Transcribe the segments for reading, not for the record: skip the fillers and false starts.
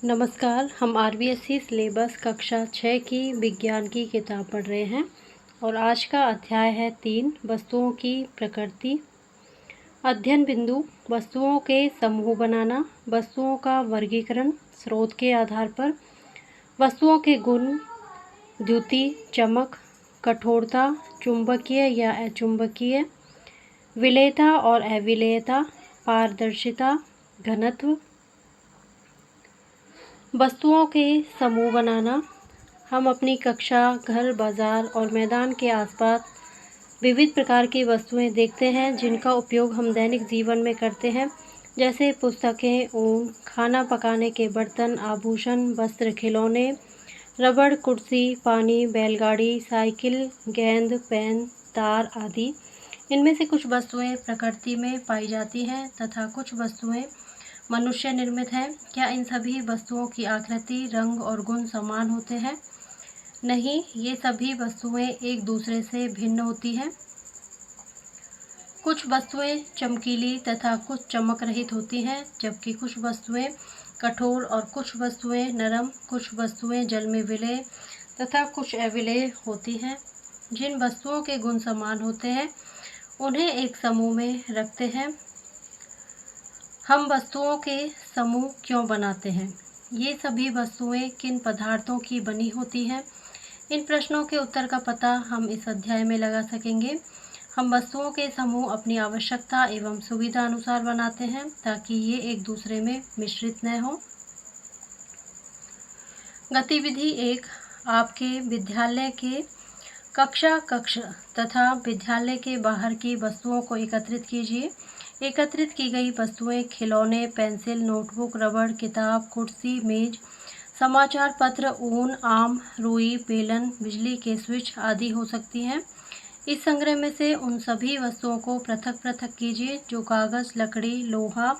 नमस्कार। हम RBSC syllabus कक्षा 6 की विज्ञान की किताब पढ़ रहे हैं और आज का अध्याय है 3 वस्तुओं की प्रकृति। अध्ययन बिंदु: वस्तुओं के समूह बनाना, वस्तुओं का वर्गीकरण स्रोत के आधार पर, वस्तुओं के गुण, द्युति, चमक, कठोरता, चुंबकीय या अचुंबकीय, विलेयता और अविलेयता, पारदर्शिता, घनत्व। वस्तुओं के समूह बनाना। हम अपनी कक्षा, घर, बाजार और मैदान के आसपास विविध प्रकार की वस्तुएं देखते हैं जिनका उपयोग हम दैनिक जीवन में करते हैं, जैसे पुस्तकें, ऊन, खाना पकाने के बर्तन, आभूषण, वस्त्र, खिलौने, रबड़, कुर्सी, पानी, बैलगाड़ी, साइकिल, गेंद, पेन, तार आदि। इनमें से कुछ वस्तुएं प्रकृति में पाई जाती हैं तथा कुछ वस्तुएं मनुष्य निर्मित हैं। क्या इन सभी वस्तुओं की आकृति, रंग और गुण समान होते हैं? नहीं, ये सभी वस्तुएं एक दूसरे से भिन्न होती हैं। कुछ वस्तुएं चमकीली तथा कुछ चमक रहित होती हैं, जबकि कुछ वस्तुएं कठोर और कुछ वस्तुएं नरम, कुछ वस्तुएं जल में विलेय तथा कुछ अविलेय होती हैं। जिन वस्तुओं के गुण समान होते हैं उन्हें एक समूह में रखते हैं। हम वस्तुओं के समूह क्यों बनाते हैं? ये सभी वस्तुएं किन पदार्थों की बनी होती हैं? इन प्रश्नों के उत्तर का पता हम इस अध्याय में लगा सकेंगे। हम वस्तुओं के समूह अपनी आवश्यकता एवं सुविधा अनुसार बनाते हैं ताकि ये एक दूसरे में मिश्रित न हो। गतिविधि 1: आपके विद्यालय के कक्ष तथा विद्यालय के बाहर की वस्तुओं को एकत्रित कीजिए। एकत्रित की गई वस्तुएं खिलौने, पेंसिल, नोटबुक, रबड़, किताब, कुर्सी, मेज, समाचार पत्र, ऊन, आम, रुई, बेलन, बिजली के स्विच आदि हो सकती हैं। इस संग्रह में से उन सभी वस्तुओं को पृथक पृथक कीजिए जो कागज, लकड़ी, लोहा,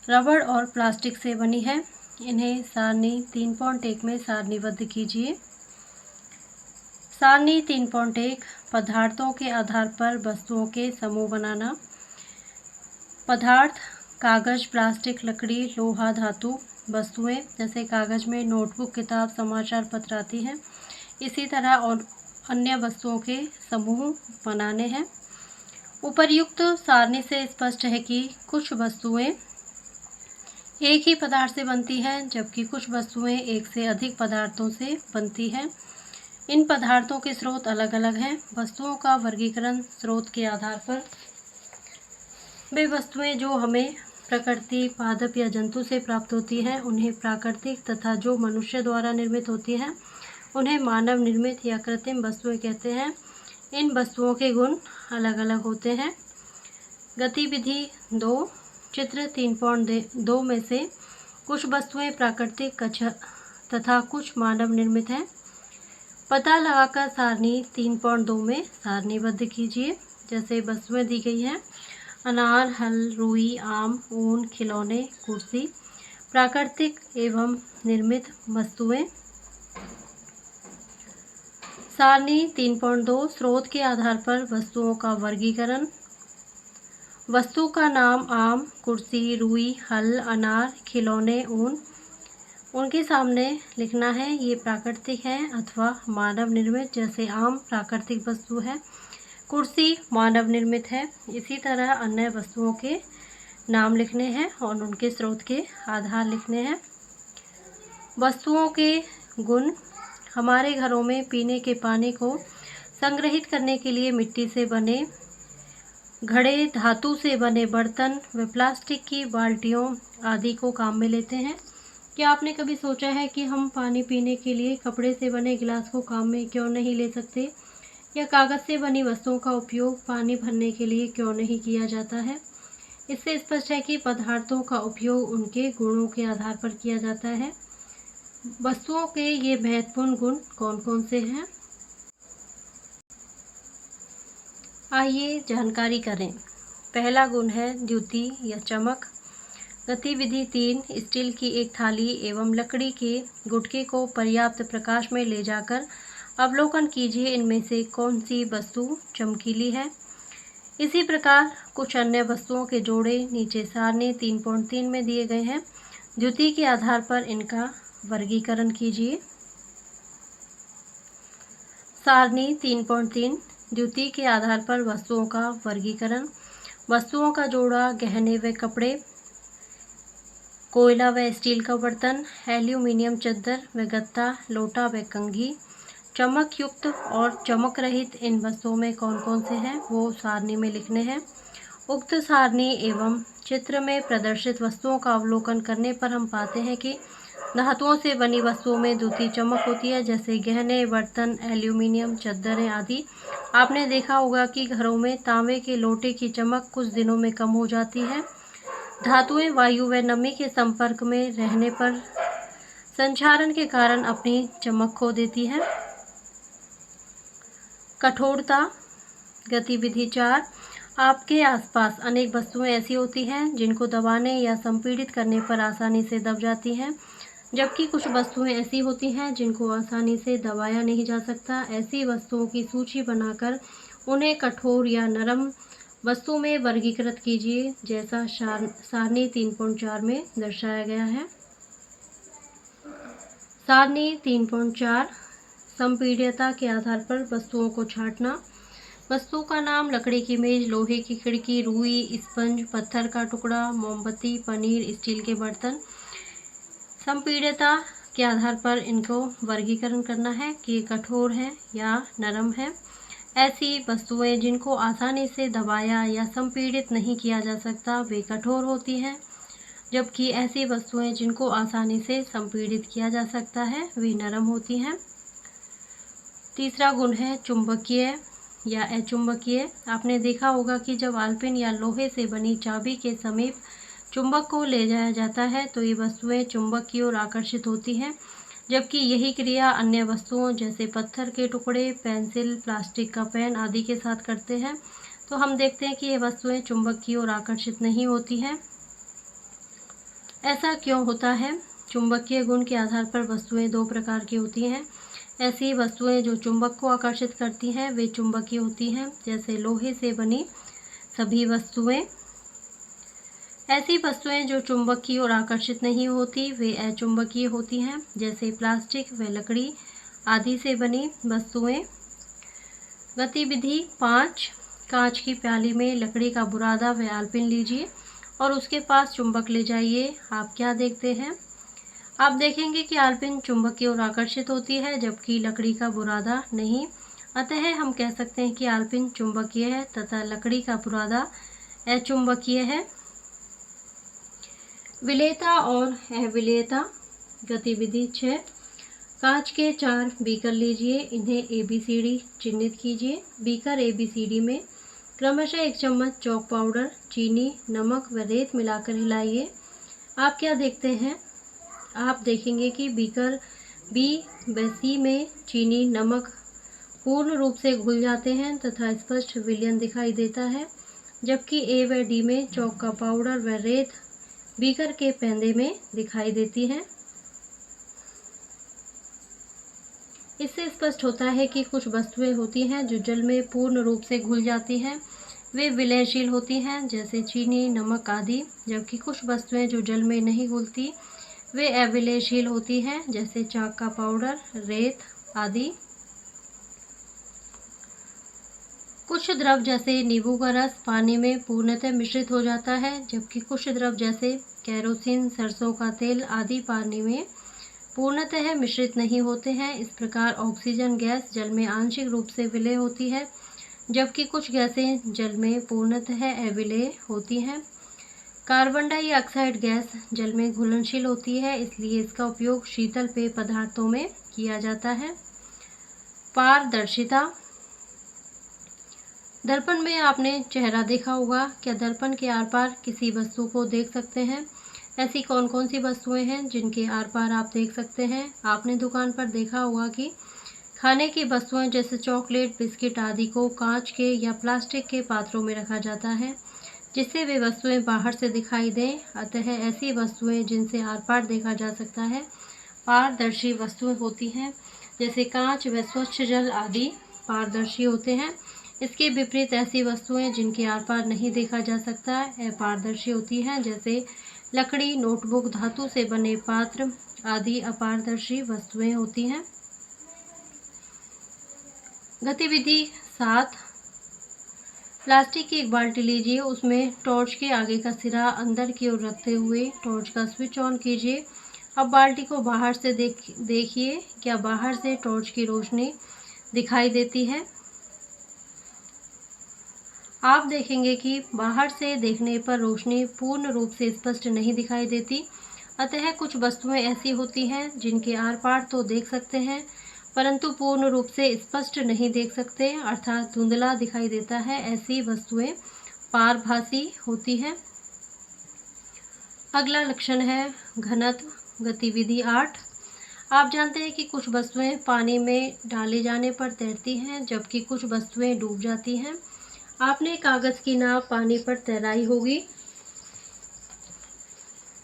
रबड़ और प्लास्टिक से बनी है। इन्हें सारणी 3.1 में सारणीबद्ध कीजिए। सारणी 3.1: पदार्थों के आधार पर वस्तुओं के समूह बनाना। पदार्थ: कागज, प्लास्टिक, लकड़ी, लोहा, धातु। वस्तुएं: जैसे कागज में नोटबुक, किताब, समाचार पत्र आती हैं, इसी तरह और अन्य वस्तुओं के समूह बनाने हैं। उपर्युक्त सारणी से स्पष्ट है कि कुछ वस्तुएं एक ही पदार्थ से बनती हैं, जबकि कुछ वस्तुएं एक से अधिक पदार्थों से बनती हैं। इन पदार्थों के स्रोत अलग अलग हैं। वस्तुओं का वर्गीकरण स्रोत के आधार पर। वे वस्तुएं जो हमें प्रकृति, पादप या जंतु से प्राप्त होती हैं उन्हें प्राकृतिक तथा जो मनुष्य द्वारा निर्मित होती हैं उन्हें मानव निर्मित या कृत्रिम वस्तुएं कहते हैं। इन वस्तुओं के गुण अलग अलग होते हैं। गतिविधि 2: चित्र 3.2 में से कुछ वस्तुएं प्राकृतिक तथा कुछ मानव निर्मित हैं। पता लगाकर सारणी 3.2 में सारणीबद्ध कीजिए। जैसे वस्तुएं दी गई हैं: अनार, हल, रुई, आम, ऊन, खिलौने, कुर्सी। प्राकृतिक एवं निर्मित वस्तुएं। सारणी 3.2 स्रोत के आधार पर वस्तुओं का वर्गीकरण। वस्तु का नाम: आम, कुर्सी, रुई, हल, अनार, खिलौने, ऊन। उनके सामने लिखना है ये प्राकृतिक है अथवा मानव निर्मित। जैसे आम प्राकृतिक वस्तु है, कुर्सी मानव निर्मित है। इसी तरह अन्य वस्तुओं के नाम लिखने हैं और उनके स्रोत के आधार लिखने हैं। वस्तुओं के गुण: हमारे घरों में पीने के पानी को संग्रहित करने के लिए मिट्टी से बने घड़े, धातु से बने बर्तन व प्लास्टिक की बाल्टियों आदि को काम में लेते हैं। क्या आपने कभी सोचा है कि हम पानी पीने के लिए कपड़े से बने गिलास को काम में क्यों नहीं ले सकते, या कागज से बनी वस्तुओं का उपयोग पानी भरने के लिए क्यों नहीं किया जाता है? इससे स्पष्ट है कि पदार्थों का उपयोग उनके गुणों के आधार पर किया जाता है। वस्तुओं के ये महत्वपूर्ण गुण कौन कौन से हैं, आइए जानकारी करें। पहला गुण है द्युति या चमक। गतिविधि 3: स्टील की एक थाली एवं लकड़ी के गुटके को पर्याप्त प्रकाश में ले जाकर अवलोकन कीजिए, इनमें से कौन सी वस्तु चमकीली है। इसी प्रकार कुछ अन्य वस्तुओं के जोड़े नीचे सारणी 3.3 में दिए गए हैं। द्युति के आधार पर इनका वर्गीकरण कीजिए। सारणी 3.3 द्युति के आधार पर वस्तुओं का वर्गीकरण। वस्तुओं का जोड़ा, गहने व कपड़े, कोयला व स्टील का बर्तन, एल्यूमिनियम चद्दर व गत्ता, लोटा व कंघी। चमक युक्त और चमक रहित इन वस्तुओं में कौन कौन से हैं वो सारणी में लिखने हैं। उक्त सारणी एवं चित्र में प्रदर्शित वस्तुओं का अवलोकन करने पर हम पाते हैं कि धातुओं से बनी वस्तुओं में द्युति चमक होती है, जैसे गहने, बर्तन, एल्यूमिनियम चद्दरें आदि। आपने देखा होगा कि घरों में तांबे के लोटे की चमक कुछ दिनों में कम हो जाती है। धातुएं वायु व नमी के संपर्क में रहने पर संक्षारण के कारण अपनी चमक खो देती हैं। कठोरता। गतिविधि 4। आपके आसपास अनेक वस्तुएं ऐसी होती हैं जिनको दबाने या संपीड़ित करने पर आसानी से दब जाती हैं, जबकि कुछ वस्तुएं ऐसी होती हैं जिनको आसानी से दबाया नहीं जा सकता। ऐसी वस्तुओं की सूची बनाकर उन्हें कठोर या नरम वस्तुओं में वर्गीकृत कीजिए, जैसा सारणी 3.4 में दर्शाया गया है। सारणी 3.4 संपीड्यता के आधार पर वस्तुओं को छांटना। वस्तु का नाम, लकड़ी की मेज, लोहे की खिड़की, रुई, स्पंज, पत्थर का टुकड़ा, मोमबत्ती, पनीर, स्टील के बर्तन। संपीड्यता के आधार पर इनको वर्गीकरण करना है कि कठोर है या नरम है। ऐसी वस्तुएं जिनको आसानी से दबाया या संपीड़ित नहीं किया जा सकता वे कठोर होती हैं, जबकि ऐसी वस्तुएं जिनको आसानी से संपीड़ित किया जा सकता है वे नरम होती हैं। तीसरा गुण है चुंबकीय या अचुंबकीय। आपने देखा होगा कि जब आलपिन या लोहे से बनी चाबी के समीप चुंबक को ले जाया जाता है तो ये वस्तुएं चुंबक की ओर आकर्षित होती हैं, जबकि यही क्रिया अन्य वस्तुओं जैसे पत्थर के टुकड़े, पेंसिल, प्लास्टिक का पेन आदि के साथ करते हैं। तो हम देखते हैं कि ये वस्तुएं चुंबक की ओर आकर्षित नहीं होती हैं। ऐसा क्यों होता है? चुंबकीय गुण के आधार पर वस्तुएं दो प्रकार की होती हैं। ऐसी वस्तुएं जो चुंबक को आकर्षित करती हैं वे चुंबकीय होती हैं, जैसे लोहे से बनी सभी वस्तुएं। ऐसी वस्तुएं जो चुंबक की ओर आकर्षित नहीं होती वे अचुंबकीय होती हैं, जैसे प्लास्टिक व लकड़ी आदि से बनी वस्तुएं। गतिविधि 5। कांच की प्याली में लकड़ी का बुरादा व आलपिन लीजिए और उसके पास चुंबक ले जाइए। आप क्या देखते हैं? आप देखेंगे कि आलपिन चुंबक की ओर आकर्षित होती है, जबकि लकड़ी का बुरादा नहीं। अतः हम कह सकते हैं कि आलपिन चुंबकीय है तथा लकड़ी का बुरादा अचुंबकीय है। विलेयता और अविलेयता। गतिविधि 6। कांच के 4 बीकर लीजिए, इन्हें ABCD चिन्हित कीजिए। बीकर ABCD में क्रमशः 1 चम्मच चॉक पाउडर, चीनी, नमक व रेत मिलाकर हिलाइए। आप क्या देखते हैं? आप देखेंगे कि बीकर B व C में चीनी, नमक पूर्ण रूप से घुल जाते हैं तथा स्पष्ट विलयन दिखाई देता है, जबकि A व D में चॉक का पाउडर व रेत बीकर के पैंदे में दिखाई देती हैं। इससे स्पष्ट होता है कि कुछ वस्तुएं होती हैं जो जल में पूर्ण रूप से घुल जाती हैं, वे विलयनशील होती हैं, जैसे चीनी, नमक आदि, जबकि कुछ वस्तुएं जो जल में नहीं घुलती वे अविलयनशील होती हैं, जैसे चाक का पाउडर, रेत आदि। कुछ द्रव जैसे नींबू का रस पानी में पूर्णतः मिश्रित हो जाता है, जबकि कुछ द्रव जैसे केरोसिन, सरसों का तेल आदि पानी में पूर्णतः मिश्रित नहीं होते हैं। इस प्रकार ऑक्सीजन गैस जल में आंशिक रूप से विलय होती है, जबकि कुछ गैसें जल में पूर्णतः अविलय होती हैं। कार्बन डाइऑक्साइड गैस जल में घुलनशील होती है, इसलिए इसका उपयोग शीतल पेय पदार्थों में किया जाता है। पारदर्शिता। दर्पण में आपने चेहरा देखा होगा। क्या दर्पण के आर पार किसी वस्तु को देख सकते हैं? ऐसी कौन कौन सी वस्तुएं हैं जिनके आर पार आप देख सकते हैं? आपने दुकान पर देखा होगा कि खाने की वस्तुएं जैसे चॉकलेट, बिस्किट आदि को कांच के या प्लास्टिक के पात्रों में रखा जाता है, जिससे वे वस्तुएं बाहर से दिखाई दें। अतः ऐसी वस्तुएं जिनसे आर पार देखा जा सकता है पारदर्शी वस्तुएं होती हैं, जैसे कांच व स्वच्छ जल आदि पारदर्शी होते हैं। इसके विपरीत ऐसी वस्तुएं जिनके आर पार नहीं देखा जा सकता अपारदर्शी होती हैं, जैसे लकड़ी, नोटबुक, धातु से बने पात्र आदि अपारदर्शी वस्तुएं होती हैं। गतिविधि 7। प्लास्टिक की एक बाल्टी लीजिए, उसमें टॉर्च के आगे का सिरा अंदर की ओर रखते हुए टॉर्च का स्विच ऑन कीजिए। अब बाल्टी को बाहर से देखिए, क्या बाहर से टॉर्च की रोशनी दिखाई देती है? आप देखेंगे कि बाहर से देखने पर रोशनी पूर्ण रूप से स्पष्ट नहीं दिखाई देती। अतः कुछ वस्तुएं ऐसी होती हैं जिनके आर पार तो देख सकते हैं, परंतु पूर्ण रूप से स्पष्ट नहीं देख सकते, अर्थात धुंधला दिखाई देता है। ऐसी वस्तुएं पारभासी होती हैं। अगला लक्षण है घनत्व। गतिविधि 8। आप जानते हैं कि कुछ वस्तुएं पानी में डाले जाने पर तैरती हैं, जबकि कुछ वस्तुएं डूब जाती हैं। आपने कागज की नाव पानी पर तैराई होगी।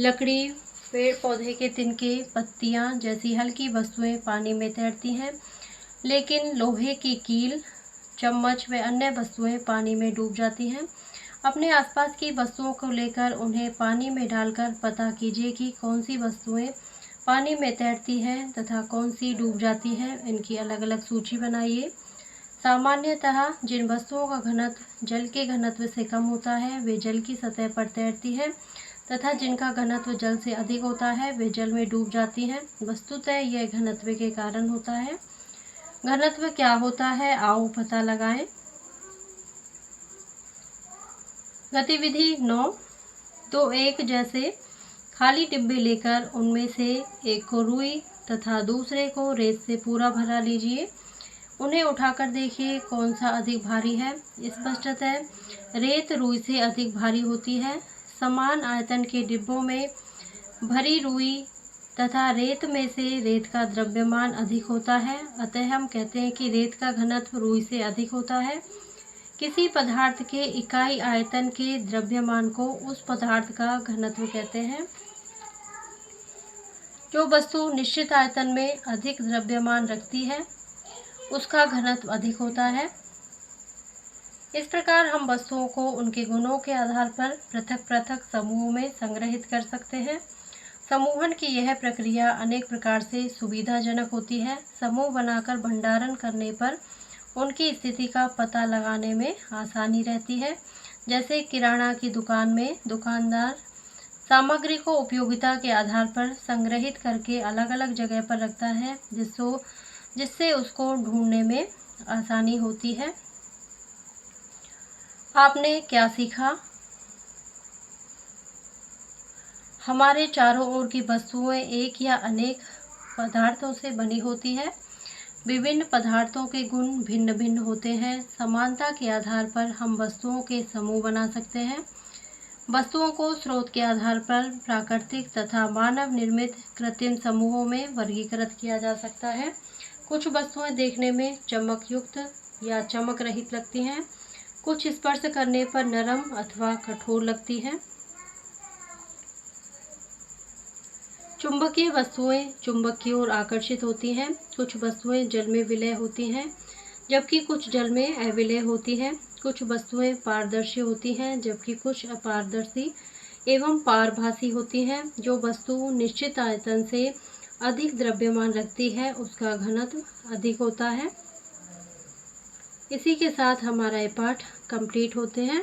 लकड़ी, पेड़ पौधे के तिनके, पत्तियां जैसी हल्की वस्तुएं पानी में तैरती हैं, लेकिन लोहे की कील, चम्मच व अन्य वस्तुएं पानी में डूब जाती हैं। अपने आसपास की वस्तुओं को लेकर उन्हें पानी में डालकर पता कीजिए कि कौन सी वस्तुएं पानी में तैरती हैं तथा कौन सी डूब जाती हैं। इनकी अलग अलग सूची बनाइए। सामान्यतः जिन वस्तुओं का घनत्व जल के घनत्व से कम होता है वे जल की सतह पर तैरती हैं, तथा जिनका घनत्व जल से अधिक होता है वे जल में डूब जाती हैं। वस्तुतः यह घनत्व के कारण होता है। घनत्व क्या होता है, आओ पता लगाएं। गतिविधि 9। तो एक जैसे खाली डिब्बे लेकर उनमें से एक को रुई तथा दूसरे को रेत से पूरा भरा लीजिए। उन्हें उठाकर देखिए कौन सा अधिक भारी है। स्पष्टतः रेत रुई से अधिक भारी होती है। समान आयतन के डिब्बों में भरी रुई तथा रेत में से रेत का द्रव्यमान अधिक होता है, अतः हम कहते हैं कि रेत का घनत्व रुई से अधिक होता है। किसी पदार्थ के इकाई आयतन के द्रव्यमान को उस पदार्थ का घनत्व कहते हैं। जो वस्तु निश्चित आयतन में अधिक द्रव्यमान रखती है उसका घनत्व अधिक होता है। इस प्रकार हम वस्तुओं को उनके गुणों के आधार पर पृथक पृथक समूहों में संग्रहित कर सकते हैं। समूहन की यह प्रक्रिया अनेक प्रकार से सुविधाजनक होती है। समूह बनाकर भंडारण करने पर उनकी स्थिति का पता लगाने में आसानी रहती है। जैसे किराना की दुकान में दुकानदार सामग्री को उपयोगिता के आधार पर संग्रहित करके अलग अलग जगह पर रखता है, जिससे उसको ढूंढने में आसानी होती है। आपने क्या सीखा? हमारे चारों ओर की वस्तुएं एक या अनेक पदार्थों से बनी होती है। विभिन्न पदार्थों के गुण भिन्न भिन्न होते हैं। समानता के आधार पर हम वस्तुओं के समूह बना सकते हैं। वस्तुओं को स्रोत के आधार पर प्राकृतिक तथा मानव निर्मित कृत्रिम समूहों में वर्गीकृत किया जा सकता है। कुछ वस्तुएं देखने में चमकयुक्त या चमक रहित लगती हैं। कुछ स्पर्श करने पर नरम अथवा कठोर लगती हैं। चुंबकीय वस्तुएं चुंबक की ओर आकर्षित होती हैं। कुछ वस्तुएं जल में विलय होती हैं, जबकि कुछ जल में अविलय होती हैं। कुछ वस्तुएं पारदर्शी होती हैं, जबकि कुछ अपारदर्शी एवं पारभासी होती हैं। जो वस्तु निश्चित आयतन से अधिक द्रव्यमान रखती है उसका घनत्व अधिक होता है। इसी के साथ हमारा ये पाठ कंप्लीट होते हैं।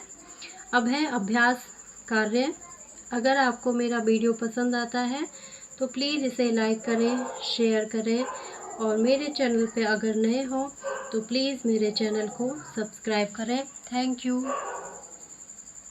अब है अभ्यास कार्य। अगर आपको मेरा वीडियो पसंद आता है तो प्लीज़ इसे लाइक करें, शेयर करें, और मेरे चैनल पे अगर नए हो तो प्लीज़ मेरे चैनल को सब्सक्राइब करें। Thank you.